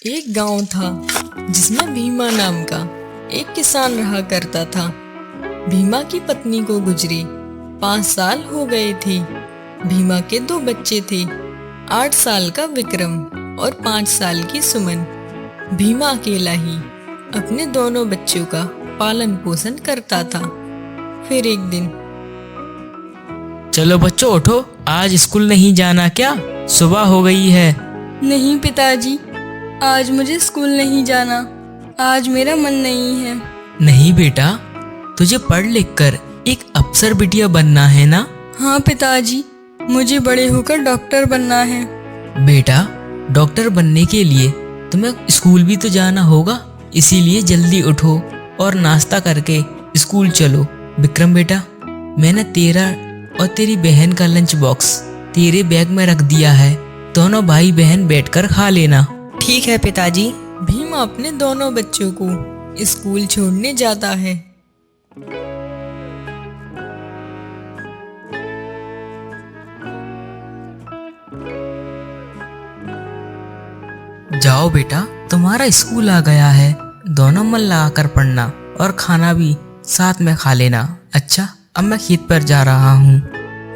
एक गांव था जिसमें भीमा नाम का एक किसान रहा करता था। भीमा की पत्नी को गुजरे 5 साल हो गए थे। भीमा के 2 बच्चे थे, 8 साल का विक्रम और 5 साल की सुमन। भीमा अकेला ही अपने दोनों बच्चों का पालन पोषण करता था। फिर एक दिन, चलो बच्चों उठो, आज स्कूल नहीं जाना क्या? सुबह हो गई है। नहीं पिताजी, आज मुझे स्कूल नहीं जाना। आज मेरा मन नहीं है। नहीं बेटा, तुझे पढ़ लिख कर एक अफसर बिटिया बनना है ना? हाँ पिताजी, मुझे बड़े होकर डॉक्टर बनना है। बेटा, डॉक्टर बनने के लिए तुम्हें स्कूल भी तो जाना होगा, इसीलिए जल्दी उठो और नाश्ता करके स्कूल चलो। विक्रम बेटा, मैंने तेरा और तेरी बहन का लंच बॉक्स तेरे बैग में रख दिया है, दोनों भाई बहन बैठकर खा लेना। ठीक है पिताजी। भीमा अपने दोनों बच्चों को स्कूल छोड़ने जाता है। जाओ बेटा, तुम्हारा स्कूल आ गया है, दोनों मन लगाकर पढ़ना और खाना भी साथ में खा लेना। अच्छा, अब मैं खेत पर जा रहा हूँ।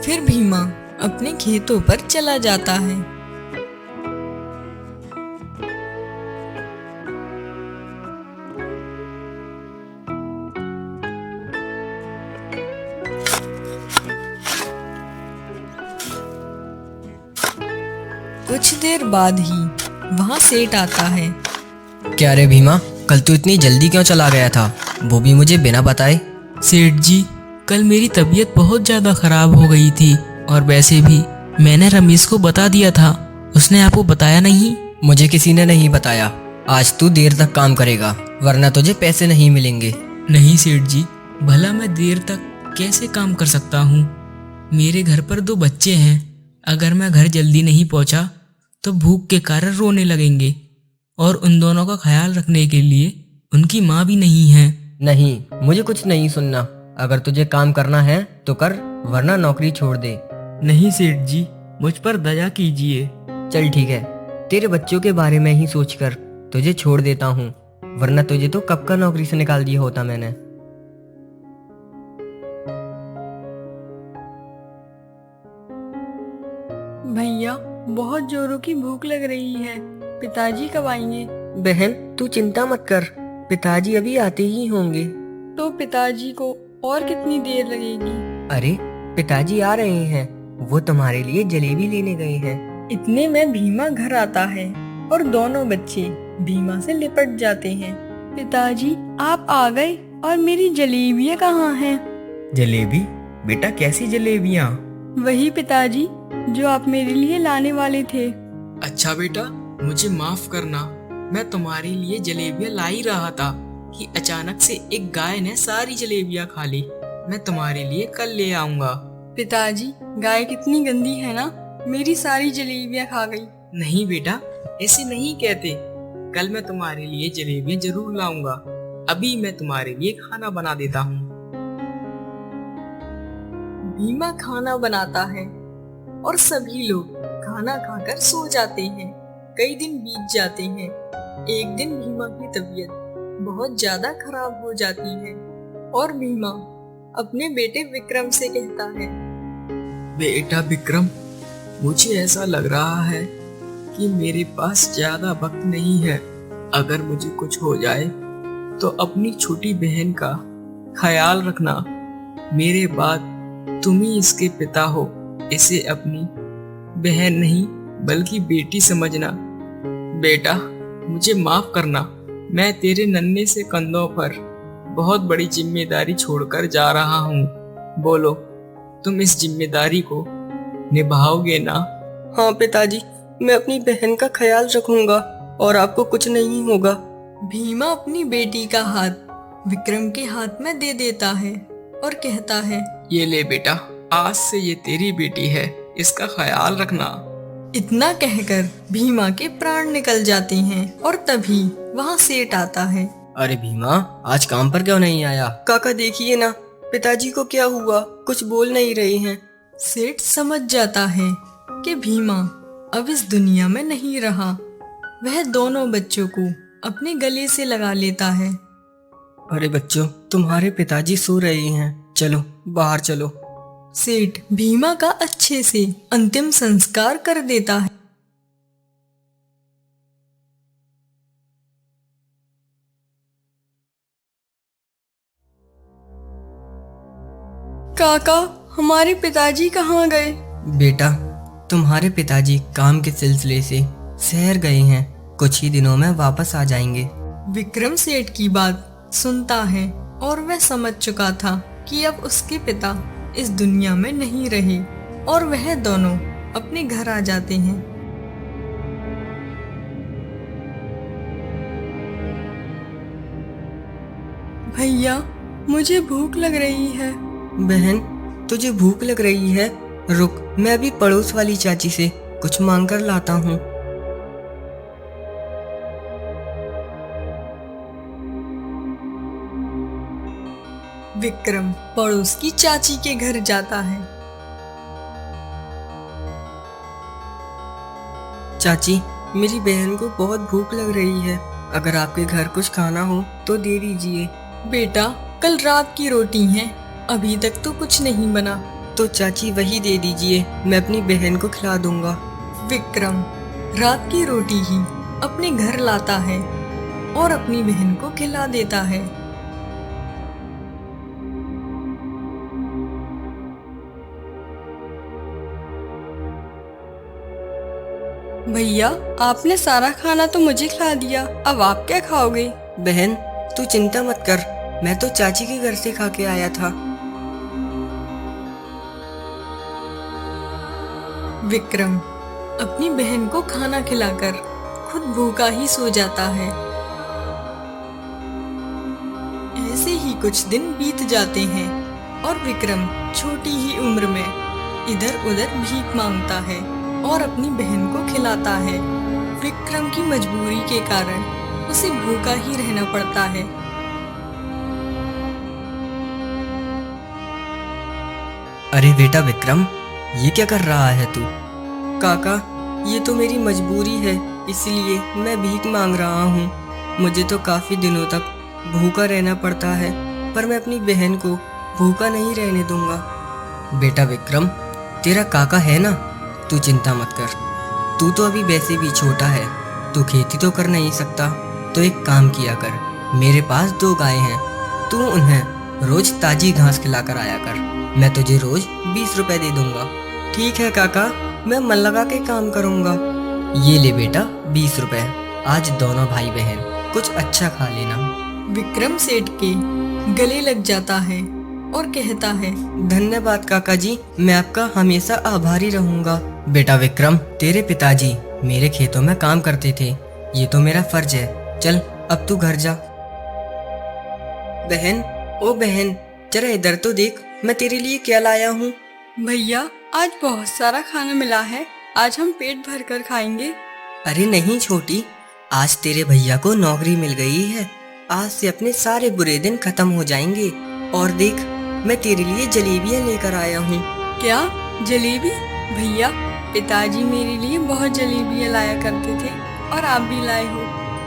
फिर भीमा अपने खेतों पर चला जाता है। कुछ देर बाद ही वहां सेठ आता है। क्या रे भीमा, कल तू इतनी जल्दी क्यों चला गया था, वो भी मुझे बिना बताए? सेठ जी, कल मेरी तबीयत बहुत ज़्यादा खराब हो गई थी और वैसे भी मैंने रमेश को बता दिया था, उसने आपको बताया नहीं? मुझे किसी ने नहीं बताया। आज तू देर तक काम करेगा वरना तुझे पैसे नहीं मिलेंगे। नहीं सेठ जी, भला मैं देर तक कैसे काम कर सकता हूँ? मेरे घर पर 2 बच्चे हैं, अगर मैं घर जल्दी नहीं पहुँचा तो भूख के कारण रोने लगेंगे और उन दोनों का ख्याल रखने के लिए उनकी माँ भी नहीं है। नहीं, मुझे कुछ नहीं सुनना। अगर तुझे काम करना है तो कर, वरना नौकरी छोड़ दे। नहीं सेठ जी, मुझ पर दया कीजिए। चल ठीक है, तेरे बच्चों के बारे में ही सोचकर तुझे छोड़ देता हूँ, वरना तुझे तो कब का नौकरी से निकाल दिया होता मैंने। भैया, बहुत जोरों की भूख लग रही है। पिताजी कब आएंगे? बहन, तू चिंता मत कर, पिताजी अभी आते ही होंगे। तो पिताजी को और कितनी देर लगेगी? अरे, पिताजी आ रहे हैं, वो तुम्हारे लिए जलेबी लेने गए हैं। इतने में भीमा घर आता है और दोनों बच्चे भीमा से लिपट जाते हैं। पिताजी, आप आ गए और मेरी जलेबियाँ कहाँ हैं? जलेबी? बेटा, कैसी जलेबियाँ? वही पिताजी जो आप मेरे लिए लाने वाले थे। अच्छा बेटा, मुझे माफ करना, मैं तुम्हारे लिए जलेबियाँ ला ही रहा था कि अचानक से एक गाय ने सारी जलेबियाँ खा ली। मैं तुम्हारे लिए कल ले आऊंगा। पिताजी, गाय कितनी गंदी है ना, मेरी सारी जलेबियाँ खा गई। नहीं बेटा, ऐसे नहीं कहते, कल मैं तुम्हारे लिए जलेबियाँ जरूर लाऊंगा। अभी मैं तुम्हारे लिए खाना बना देता हूँ। भीमा खाना बनाता है और सभी लोग खाना खाकर सो जाते हैं। कई दिन बीत जाते हैं। एक दिन भीमा की तबीयत बहुत ज्यादा खराब हो जाती है और भीमा अपने बेटे विक्रम से कहता है, बेटा विक्रम, मुझे ऐसा लग रहा है कि मेरे पास ज्यादा वक्त नहीं है। अगर मुझे कुछ हो जाए तो अपनी छोटी बहन का ख्याल रखना। मेरे बाद तुम ही इसके पिता हो, इसे अपनी बहन नहीं बल्कि बेटी समझना। बेटा, मुझे माफ करना, मैं तेरे नन्हे से कंधों पर बहुत बड़ी जिम्मेदारी छोड़कर जा रहा हूँ। बोलो, तुम इस जिम्मेदारी को निभाओगे ना? हाँ पिताजी, मैं अपनी बहन का ख्याल रखूंगा और आपको कुछ नहीं होगा। भीमा अपनी बेटी का हाथ विक्रम के हाथ में दे देता है और कहता है, ये ले बेटा, आज से ये तेरी बेटी है, इसका ख्याल रखना। इतना कहकर भीमा के प्राण निकल जाते हैं और तभी वहाँ सेठ आता है। अरे भीमा, आज काम पर क्यों नहीं आया? काका देखिए ना, पिताजी को क्या हुआ, कुछ बोल नहीं रहे हैं। सेठ समझ जाता है कि भीमा अब इस दुनिया में नहीं रहा वह दोनों बच्चों को अपने गले से लगा लेता है। अरे बच्चों, तुम्हारे पिताजी सो रहे हैं, चलो बाहर चलो। सेठ भीमा का अच्छे से अंतिम संस्कार कर देता है। काका, हमारे पिताजी कहाँ गए? बेटा, तुम्हारे पिताजी काम के सिलसिले से शहर गए हैं, कुछ ही दिनों में वापस आ जाएंगे। विक्रम सेठ की बात सुनता है और वह समझ चुका था कि अब उसके पिता इस दुनिया में नहीं रहे और वह दोनों अपने घर आ जाते हैं। भैया, मुझे भूख लग रही है। बहन, तुझे भूख लग रही है? रुक, मैं अभी पड़ोस वाली चाची से कुछ मांग कर लाता हूँ। विक्रम पड़ोस की चाची के घर जाता है। चाची, मेरी बहन को बहुत भूख लग रही है, अगर आपके घर कुछ खाना हो तो दे दीजिए। बेटा, कल रात की रोटी है, अभी तक तो कुछ नहीं बना। तो चाची वही दे दीजिए, मैं अपनी बहन को खिला दूंगा। विक्रम रात की रोटी ही अपने घर लाता है और अपनी बहन को खिला देता है। भैया, आपने सारा खाना तो मुझे खिला दिया, अब आप क्या खाओगे? बहन, तू चिंता मत कर, मैं तो चाची के घर से खा के आया था। विक्रम अपनी बहन को खाना खिलाकर खुद भूखा ही सो जाता है। ऐसे ही कुछ दिन बीत जाते हैं और विक्रम छोटी ही उम्र में इधर उधर भीख मांगता है और अपनी बहन को खिलाता है। विक्रम की मजबूरी के कारण उसे भूखा ही रहना पड़ता है। अरे बेटा विक्रम, ये क्या कर रहा है तू? काका, ये तो मेरी मजबूरी है, इसलिए मैं भीख मांग रहा हूँ। मुझे तो काफी दिनों तक भूखा रहना पड़ता है, पर मैं अपनी बहन को भूखा नहीं रहने दूंगा। बेटा विक्रम, तेरा काका है ना, तू चिंता मत कर। तू तो अभी वैसे भी छोटा है, तू खेती तो कर नहीं सकता, तो एक काम किया कर, मेरे पास 2 गायें हैं, तू उन्हें रोज ताजी घास खिलाकर आया कर, मैं तुझे रोज 20 रुपए दे दूंगा। ठीक है काका, मैं मन लगा के काम करूंगा। ये ले बेटा 20 रुपए, आज दोनों भाई बहन कुछ अच्छा खा लेना। विक्रम सेठ के गले लग जाता है और कहता है, धन्यवाद काका जी, मैं आपका हमेशा आभारी रहूंगा। बेटा विक्रम, तेरे पिताजी मेरे खेतों में काम करते थे, ये तो मेरा फर्ज है, चल अब तू घर जा। बहन, ओ बहन, जरा इधर तो देख, मैं तेरे लिए क्या लाया हूँ। भैया, आज बहुत सारा खाना मिला है, आज हम पेट भर कर खाएंगे। अरे नहीं छोटी, आज तेरे भैया को नौकरी मिल गई है, आज से अपने सारे बुरे दिन खत्म हो जाएंगे। और देख, मैं तेरे लिए जलेबियाँ लेकर आया हूँ। क्या जलेबी? भैया, पिताजी मेरे लिए बहुत जलेबियाँ लाया करते थे और आप भी लाए हो।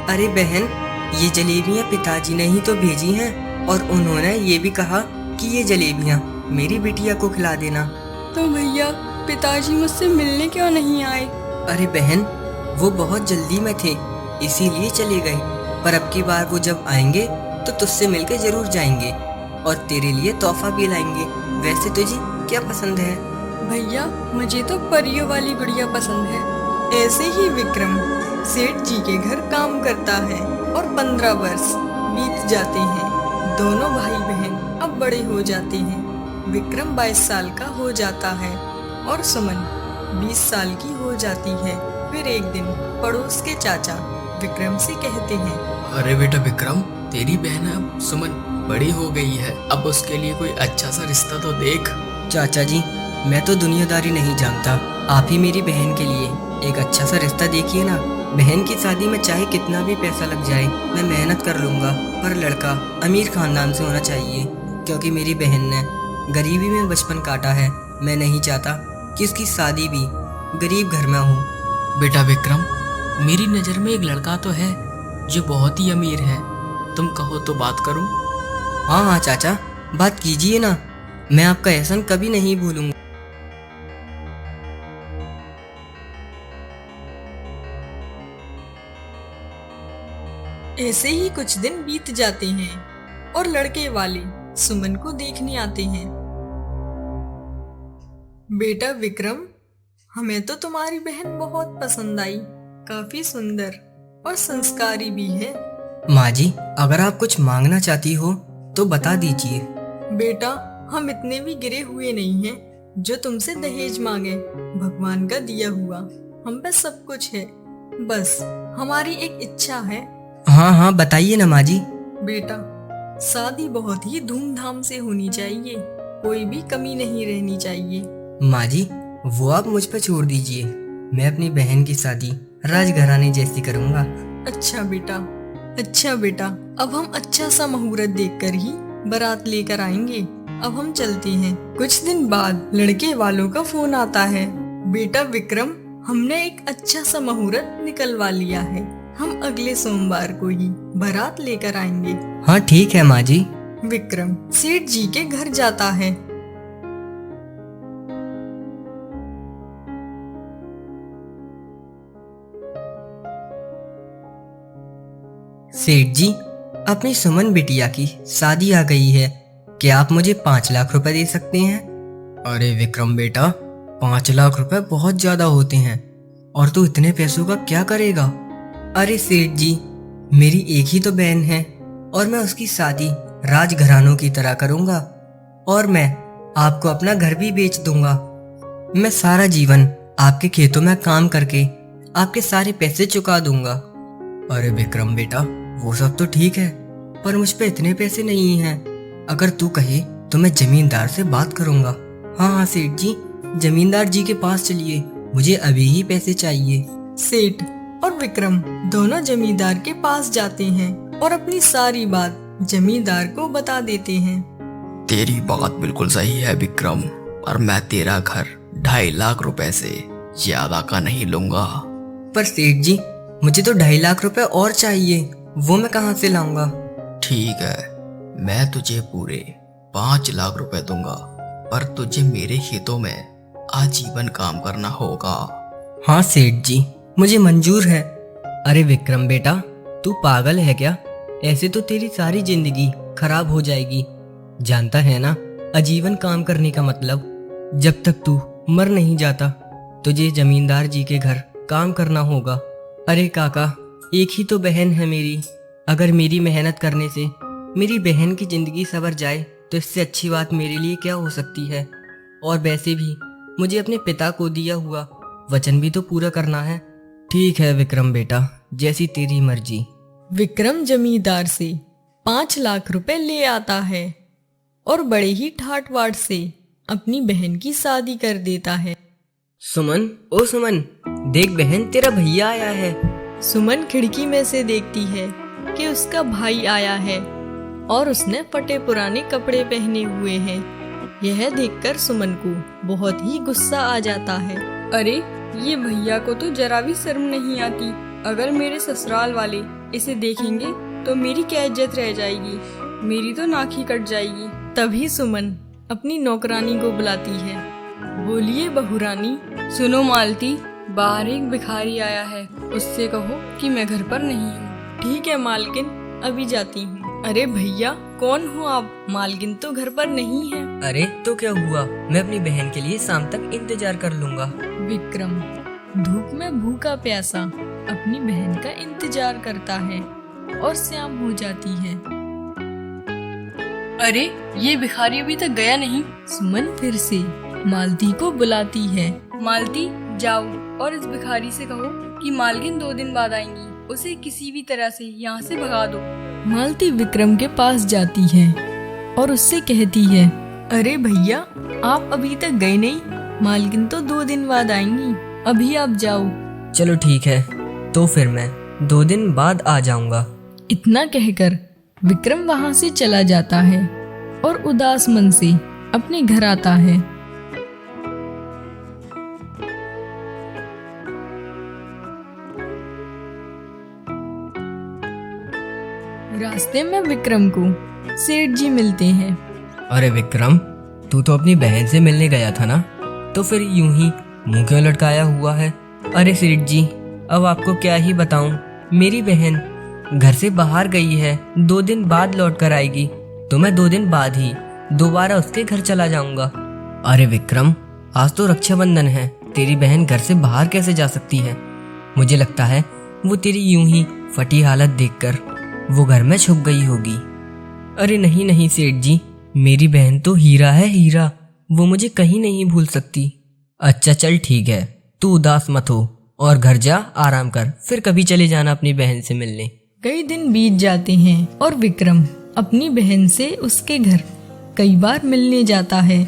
अरे बहन, ये जलेबियाँ पिताजी ने ही तो भेजी हैं और उन्होंने ये भी कहा कि ये जलेबियाँ मेरी बिटिया को खिला देना। तो भैया, पिताजी मुझसे मिलने क्यों नहीं आए? अरे बहन, वो बहुत जल्दी में थे, इसीलिए चले गए, पर अब की बार वो जब आएंगे तो तुझसे मिलकर जरूर जाएंगे और तेरे लिए तोहफा भी लाएंगे। वैसे तुझे क्या पसंद है? भैया, मुझे तो परियों वाली गुड़िया पसंद है। ऐसे ही विक्रम सेठ जी के घर काम करता है और 15 वर्ष बीत जाते हैं। दोनों भाई बहन अब बड़े हो जाते हैं। विक्रम 22 साल का हो जाता है और सुमन 20 साल की हो जाती है। फिर एक दिन पड़ोस के चाचा विक्रम से कहते हैं, अरे बेटा विक्रम, तेरी बहन अब सुमन बड़ी हो गई है, अब उसके लिए कोई अच्छा सा रिश्ता तो देख। चाचा जी, मैं तो दुनियादारी नहीं जानता, आप ही मेरी बहन के लिए एक अच्छा सा रिश्ता देखिए ना। बहन की शादी में चाहे कितना भी पैसा लग जाए, मैं मेहनत कर लूँगा, पर लड़का अमीर खानदान से होना चाहिए, क्योंकि मेरी बहन ने गरीबी में बचपन काटा है। मैं नहीं चाहता कि उसकी शादी भी गरीब घर में हो। बेटा विक्रम, मेरी नज़र में एक लड़का तो है जो बहुत ही अमीर है। तुम कहो तो बात करूं? हाँ हाँ चाचा, बात कीजिए ना, मैं आपका एहसान कभी नहीं भूलूंगा। ऐसे ही कुछ दिन बीत जाते हैं और लड़के वाले सुमन को देखने आते हैं। बेटा विक्रम, हमें तो तुम्हारी बहन बहुत पसंद आई, काफी सुंदर और संस्कारी भी है। माँ जी, अगर आप कुछ मांगना चाहती हो तो बता दीजिए। बेटा, हम इतने भी गिरे हुए नहीं हैं जो तुमसे दहेज मांगे। भगवान का दिया हुआ हम पे सब कुछ है, बस हमारी एक इच्छा है। हाँ हाँ बताइए ना माँ जी। बेटा, शादी बहुत ही धूमधाम से होनी चाहिए, कोई भी कमी नहीं रहनी चाहिए। माँ जी, वो आप मुझ पर छोड़ दीजिए, मैं अपनी बहन की शादी राजघराने जैसी करूँगा। अच्छा बेटा, अब हम अच्छा सा मुहूर्त देखकर ही बारात लेकर आएंगे। अब हम चलते हैं। कुछ दिन बाद लड़के वालों का फोन आता है। बेटा विक्रम, हमने एक अच्छा सा मुहूर्त निकलवा लिया है, हम अगले सोमवार को ही बारात लेकर आएंगे। हाँ ठीक है माँ जी। विक्रम सेठ जी के घर जाता है। सेठ जी, अपनी सुमन बिटिया की शादी आ गई है, क्या आप मुझे 5 लाख रुपए दे सकते हैं? अरे विक्रम बेटा, 5 लाख रुपए बहुत ज्यादा होते हैं, और तू इतने पैसों का क्या करेगा? अरे सेठ जी, मेरी एक ही तो बहन है और मैं उसकी शादी राजघरानों की तरह करूंगा, और मैं आपको अपना घर भी बेच दूंगा। मैं सारा जीवन आपके खेतों में काम करके आपके सारे पैसे चुका दूंगा। अरे विक्रम बेटा, वो सब तो ठीक है, पर मुझ पे इतने पैसे नहीं हैं। अगर तू कहे तो मैं जमींदार से बात करूंगा। हाँ हाँ सेठ जी, जमींदार जी के पास चलिए, मुझे अभी ही पैसे चाहिए। सेठ और विक्रम दोनों जमींदार के पास जाते हैं और अपनी सारी बात जमींदार को बता देते हैं। तेरी बात बिल्कुल सही है विक्रम, और मैं तेरा घर 2.5 लाख रुपए से ज्यादा का नहीं लूंगा। पर सेठ जी, मुझे तो 2.5 लाख रुपए और चाहिए, वो मैं कहाँ से लाऊंगा? ठीक है, मैं तुझे पूरे 5 लाख रुपए दूंगा, पर तुझे मेरे खेतों में आजीवन काम करना होगा। हाँ सेठ जी, मुझे मंजूर है। अरे विक्रम बेटा, तू पागल है क्या? ऐसे तो तेरी सारी जिंदगी खराब हो जाएगी। जानता है ना आजीवन काम करने का मतलब? जब तक तू मर नहीं जाता तुझे जमींदार जी के घर काम करना होगा। अरे काका, एक ही तो बहन है मेरी, अगर मेरी मेहनत करने से मेरी बहन की जिंदगी संवर जाए तो इससे अच्छी बात मेरे लिए क्या हो सकती है? और वैसे भी मुझे अपने पिता को दिया हुआ वचन भी तो पूरा करना है। ठीक है विक्रम बेटा, जैसी तेरी मर्जी। विक्रम जमींदार से 5 लाख रुपए ले आता है और बड़े ही ठाट बाट से अपनी बहन की शादी कर देता है। सुमन, ओ सुमन, देख बहन, तेरा भैया आया है। सुमन खिड़की में से देखती है कि उसका भाई आया है और उसने फटे पुराने कपड़े पहने हुए हैं। यह देखकर सुमन को बहुत ही गुस्सा आ जाता है। अरे, ये भैया को तो जरा भी शर्म नहीं आती। अगर मेरे ससुराल वाले इसे देखेंगे तो मेरी क्या इज्जत रह जाएगी, मेरी तो नाक ही कट जाएगी। तभी सुमन अपनी नौकरानी को बुलाती है। बोलिए बहू रानी। सुनो मालती, बाहर एक भिखारी आया है, उससे कहो कि मैं घर पर नहीं हूँ। ठीक है मालकिन, अभी जाती हूँ। अरे भैया, कौन हो आप? मालकिन तो घर पर नहीं है। अरे तो क्या हुआ, मैं अपनी बहन के लिए शाम तक इंतजार कर लूंगा। विक्रम धूप में भूखा प्यासा अपनी बहन का इंतजार करता है और शाम हो जाती है। अरे, ये भिखारी अभी तक गया नहीं। सुमन फिर से मालती को बुलाती है। मालती, जाओ और इस भिखारी से कहो कि मालकिन 2 दिन बाद आएंगी, उसे किसी भी तरह से यहाँ से भगा दो। मालती विक्रम के पास जाती है और उससे कहती है, अरे भैया, आप अभी तक गए नहीं, मालकिन तो 2 दिन बाद आएंगी, अभी आप जाओ। चलो ठीक है, तो फिर मैं 2 दिन बाद आ जाऊंगा। इतना कहकर विक्रम वहां से चला जाता है और उदास मन से अपने घर आता है। रास्ते में विक्रम को सेठ जी मिलते हैं। अरे विक्रम, तू तो अपनी बहन से मिलने गया था ना, तो फिर यूं ही मुंह क्यों लटकाया हुआ है? अरे सेठ जी, अब आपको क्या ही बताऊं, मेरी बहन घर से बाहर गई है, 2 दिन बाद लौट कर आएगी, तो मैं 2 दिन बाद ही दोबारा उसके घर चला जाऊंगा। अरे विक्रम, आज तो रक्षाबंधन है, तेरी बहन घर से बाहर कैसे जा सकती है? मुझे लगता है वो तेरी यूं ही फटी हालत देखकर वो घर में छुप गई होगी। अरे नहीं नहीं सेठ जी, मेरी बहन तो हीरा है, हीरा, वो मुझे कहीं नहीं भूल सकती। अच्छा चल ठीक है, तू उदास मत हो और घर जा, आराम कर, फिर कभी चले जाना अपनी बहन से मिलने। कई दिन बीत जाते हैं और विक्रम अपनी बहन से उसके घर कई बार मिलने जाता है,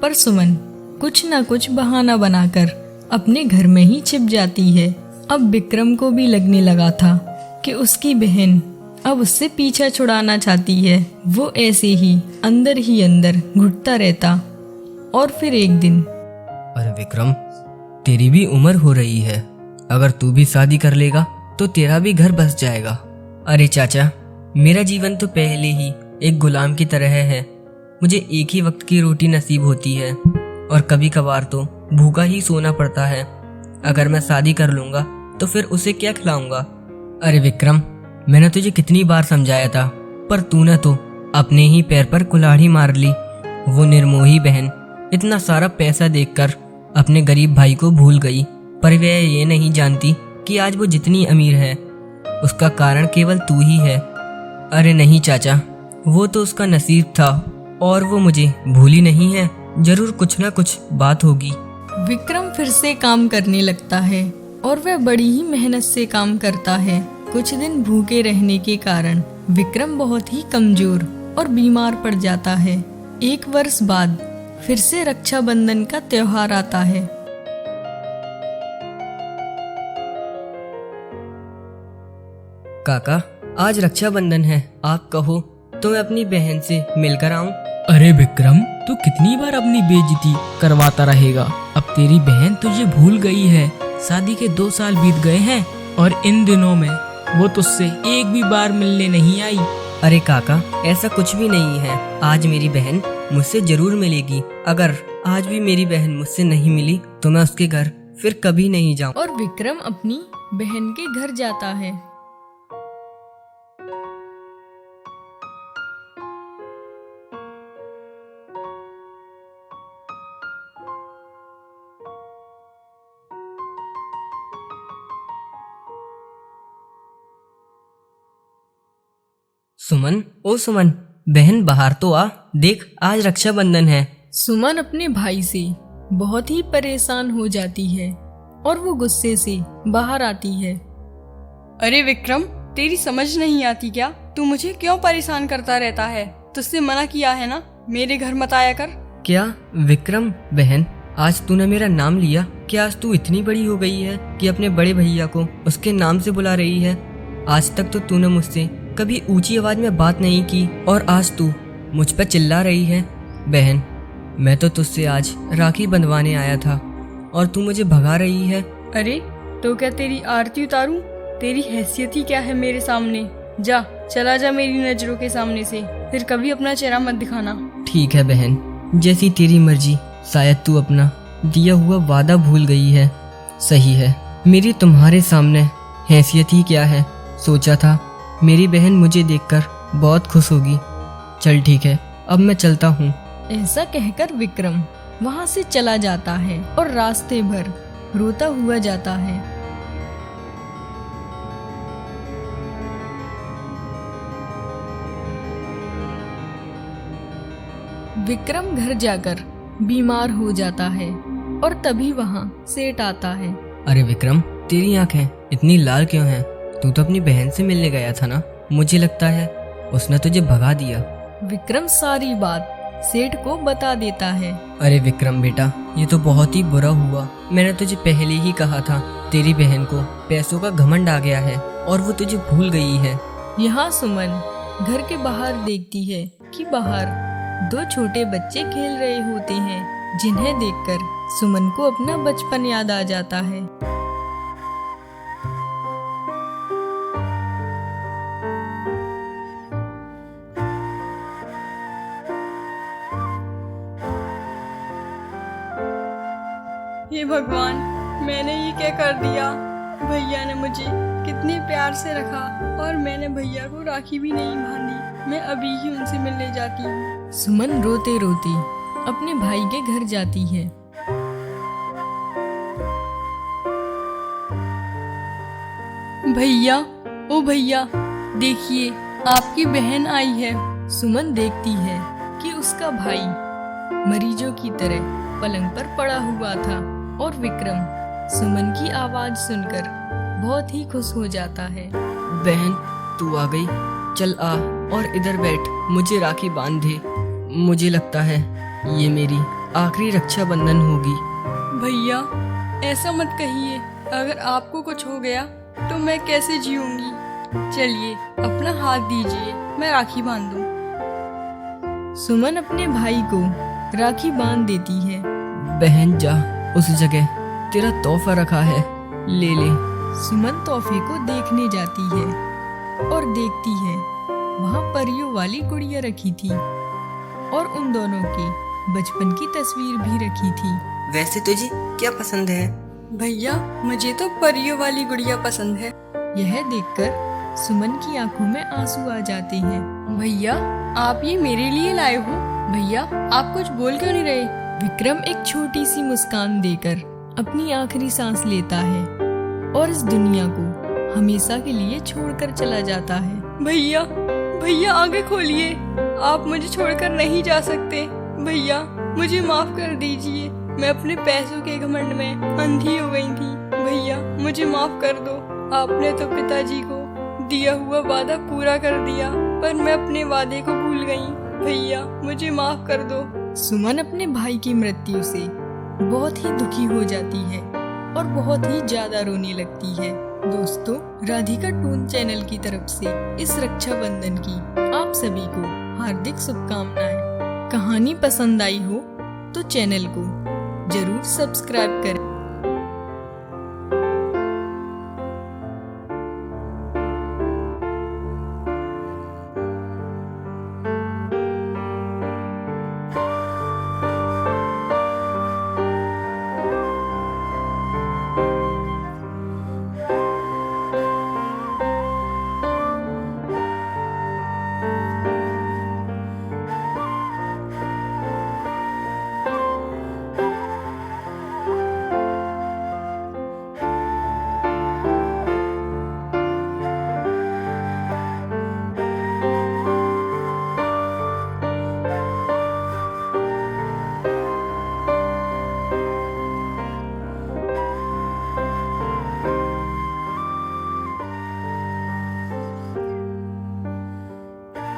पर सुमन कुछ न कुछ बहाना बनाकर अपने घर में ही छिप जाती है। अब विक्रम को भी लगने लगा था कि उसकी बहन अब उससे पीछा छुड़ाना चाहती है। वो ऐसे ही अंदर घुटता रहता और फिर एक दिन, अरे विक्रम, तेरी भी उम्र हो रही है, अगर तू भी शादी कर लेगा तो तेरा भी घर बस जाएगा। अरे चाचा, मेरा जीवन तो पहले ही एक गुलाम की तरह है, मुझे एक ही वक्त की रोटी नसीब होती है और कभी कभार तो भूखा ही सोना पड़ता है। अगर मैं शादी कर लूंगा तो फिर उसे क्या खिलाऊंगा? अरे विक्रम, मैंने तुझे कितनी बार समझाया था, पर तूने तो अपने ही पैर पर कुल्हाड़ी मार ली। वो निर्मोही बहन इतना सारा पैसा देखकर अपने गरीब भाई को भूल गई, पर वह ये नहीं जानती कि आज वो जितनी अमीर है उसका कारण केवल तू ही है। अरे नहीं चाचा, वो तो उसका नसीब था और वो मुझे भूली नहीं है, जरूर कुछ ना कुछ बात होगी। विक्रम फिर से काम करने लगता है और वह बड़ी ही मेहनत से काम करता है। कुछ दिन भूखे रहने के कारण विक्रम बहुत ही कमजोर और बीमार पड़ जाता है। 1 वर्ष बाद फिर से रक्षाबंधन का त्योहार आता है। काका, आज रक्षाबंधन है, आप कहो तो मैं अपनी बहन से मिलकर आऊं? अरे विक्रम, तू कितनी बार अपनी बेइज्जती करवाता रहेगा? अब तेरी बहन तुझे भूल गई है, शादी के 2 साल बीत गए हैं और इन दिनों में वो तुझसे एक भी बार मिलने नहीं आई। अरे काका, ऐसा कुछ भी नहीं है, आज मेरी बहन मुझसे जरूर मिलेगी। अगर आज भी मेरी बहन मुझसे नहीं मिली तो मैं उसके घर फिर कभी नहीं जाऊं। और विक्रम अपनी बहन के घर जाता है। सुमन, ओ सुमन, बहन बाहर तो आ, देख आज रक्षाबंधन है। सुमन अपने भाई से बहुत ही परेशान हो जाती है और वो गुस्से से बाहर आती है। अरे विक्रम, तेरी समझ नहीं आती क्या? तू मुझे क्यों परेशान करता रहता है? तुझसे मना किया है ना, मेरे घर मत आया कर। क्या विक्रम, बहन आज तूने मेरा नाम लिया? क्या आज तू इतनी बड़ी हो गई है कि अपने बड़े भैया को उसके नाम से बुला रही है? आज तक तो तूने मुझसे कभी ऊंची आवाज में बात नहीं की और आज तू मुझ पर चिल्ला रही है। बहन, मैं तो तुझसे आज राखी बंधवाने आया था और तू मुझे भगा रही है। अरे तो क्या तेरी आरती उतारूं? तेरी हैसियत ही क्या है मेरे सामने? जा, चला जा मेरी नजरों के सामने से, फिर कभी अपना चेहरा मत दिखाना। ठीक है बहन, जैसी तेरी मर्जी। शायद तू अपना दिया हुआ वादा भूल गई है। सही है, मेरी तुम्हारे सामने हैसियत ही क्या है। सोचा था मेरी बहन मुझे देखकर बहुत खुश होगी। चल ठीक है, अब मैं चलता हूँ। ऐसा कहकर विक्रम वहां से चला जाता है और रास्ते भर रोता हुआ जाता है। विक्रम घर जाकर बीमार हो जाता है और तभी वहां सेठ आता है। अरे विक्रम, तेरी आंखें इतनी लाल क्यों हैं? तू तो अपनी बहन से मिलने गया था ना, मुझे लगता है उसने तुझे भगा दिया। विक्रम सारी बात सेठ को बता देता है। अरे विक्रम बेटा, ये तो बहुत ही बुरा हुआ। मैंने तुझे पहले ही कहा था, तेरी बहन को पैसों का घमंड आ गया है और वो तुझे भूल गई है। यहाँ सुमन घर के बाहर देखती है कि बाहर 2 छोटे बच्चे खेल रहे होते हैं, जिन्हें देखकर सुमन को अपना बचपन याद आ जाता है। हे भगवान, मैंने ये क्या कर दिया। भैया ने मुझे कितने प्यार से रखा और मैंने भैया को राखी भी नहीं बांधी। मैं अभी ही उनसे मिलने जाती हूँ। सुमन रोते रोती अपने भाई के घर जाती है। भैया, ओ भैया, देखिए आपकी बहन आई है। सुमन देखती है कि उसका भाई मरीजों की तरह पलंग पर पड़ा हुआ था और विक्रम सुमन की आवाज सुनकर बहुत ही खुश हो जाता है। बहन, तू आ गई। चल आ और इधर बैठ, मुझे राखी बांध दे। मुझे लगता है ये मेरी आखिरी रक्षाबंधन होगी। भैया, ऐसा मत कहिए। अगर आपको कुछ हो गया तो मैं कैसे जीऊंगी। चलिए अपना हाथ दीजिए, मैं राखी बांध दूं। सुमन अपने भाई को राखी बांध देती है। बहन जा, उस जगह तेरा तोहफा रखा है, ले ले। सुमन तोहफे को देखने जाती है और देखती है वहाँ परियों वाली गुड़िया रखी थी और उन दोनों की बचपन की तस्वीर भी रखी थी। वैसे तुझे क्या पसंद है? भैया, मुझे तो परियों वाली गुड़िया पसंद है। यह देखकर सुमन की आंखों में आंसू आ जाते हैं। भैया, आप ये मेरे लिए लाए हो? भैया, आप कुछ बोल क्यों नहीं रहे? विक्रम एक छोटी सी मुस्कान देकर अपनी आखिरी सांस लेता है और इस दुनिया को हमेशा के लिए छोड़कर चला जाता है। भैया, भैया आगे खोलिए, आप मुझे छोड़कर नहीं जा सकते। भैया, मुझे माफ कर दीजिए, मैं अपने पैसों के घमंड में अंधी हो गई थी। भैया, मुझे माफ कर दो। आपने तो पिताजी को दिया हुआ वादा पूरा कर दिया, पर मैं अपने वादे को भूल गई। भैया, मुझे माफ कर दो। सुमन अपने भाई की मृत्यु से बहुत ही दुखी हो जाती है और बहुत ही ज्यादा रोने लगती है। दोस्तों, राधिका टून चैनल की तरफ से इस रक्षाबंधन की आप सभी को हार्दिक शुभकामनाएं। कहानी पसंद आई हो तो चैनल को जरूर सब्सक्राइब करें।